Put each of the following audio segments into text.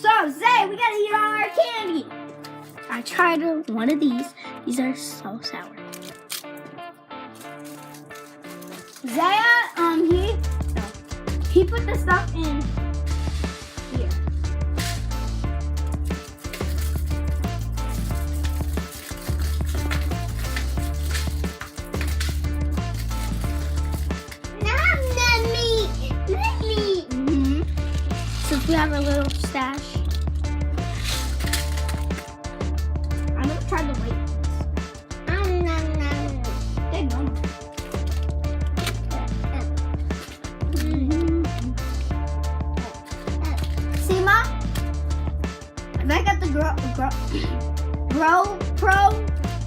So, Zay, we gotta eat all our candy. I tried one of these. These are so sour. Zaya, he put the stuff in here. Since we have a little stash. I'm gonna try the white ones. They're normal. See, Mom? If I got the Grow Pro,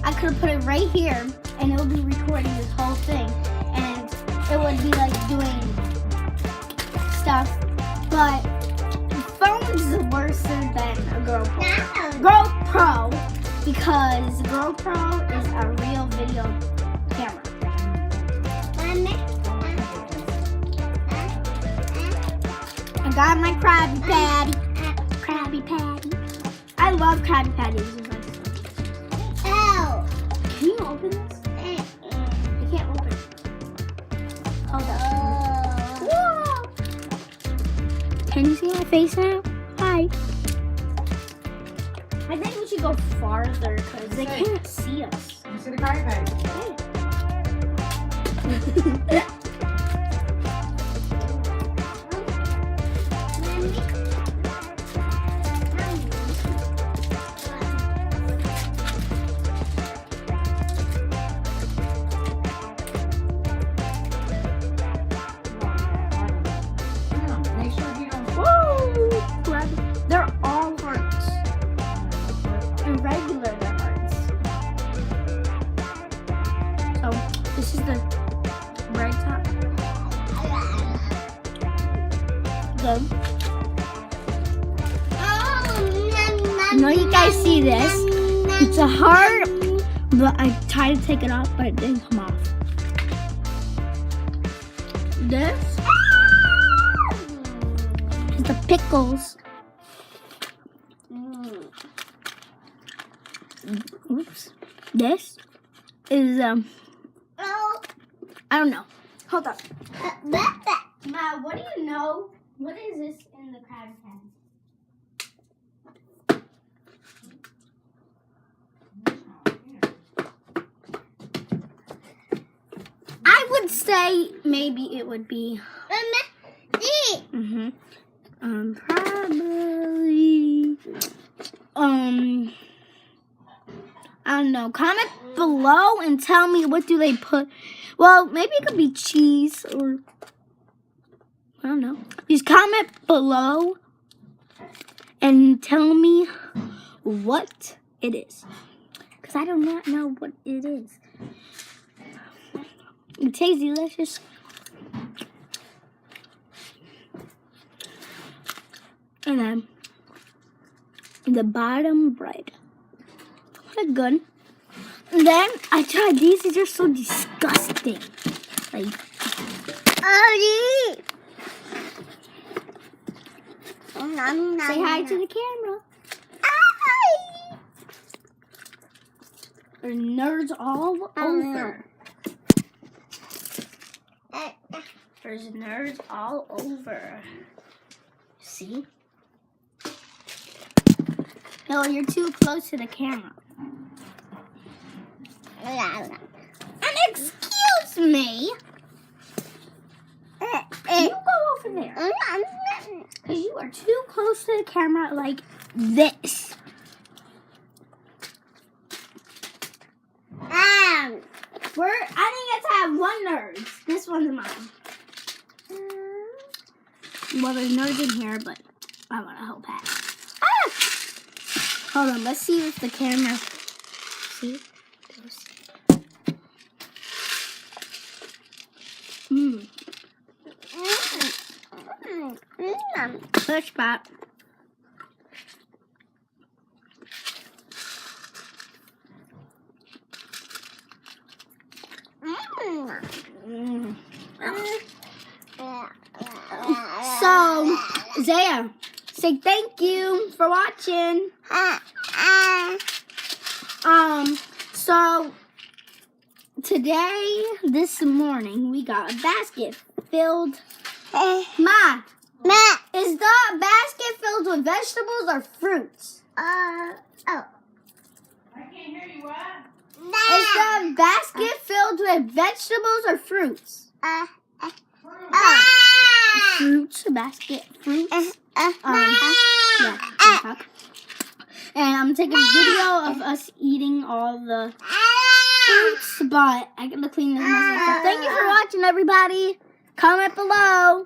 I could have put it right here and it would be recording this whole thing. And it would be like doing stuff. But phones is worse than a GoPro. GoPro, because GoPro is a real video camera. I got my Krabby Patty. Krabby Patty. I love Krabby Patties. Ow! Can you open this? I can't open it. Hold up. Whoa! Can you see my face now? Hi. I think we should go farther because they can't see us. You see the Krabby Patty? They're all hearts. And regular they're hearts. So this is the right top. Good. I know you guys see this. It's a heart, but I tried to take it off, but it didn't come off. This is the pickles. Oops. This is I don't know. Hold up. Ma, what do you know? What is this in the Krabby Patty? I would say maybe it would be. Probably. I don't know. Comment below and tell me what do they put. Well, maybe it could be cheese or I don't know. Just comment below and tell me what it is, because I do not know what it is. It tastes delicious. And then the bottom bread. What a good. And then I tried these. These are so disgusting. Like, say hi to the camera. Hi. There's nerds all over. There's nerds all over. See? No, you're too close to the camera. And excuse me. You go over there. Because you are too close to the camera like this. I think it's have one nerd. This one's mine. Well, there's nerds in here, but I want a whole pack. Hold on, let's see if the camera. See? Push spot. So, Zaya, say thank you for watching. So today, this morning, we got a basket filled. Ma, is the basket filled with vegetables or fruits? Oh. I can't hear you, what? Is the basket filled with vegetables or fruits? Fruits, basket, fruits. Yeah. And I'm taking a video of us eating all the fruits, but I gotta clean this myself. So thank you for watching, everybody. Comment below.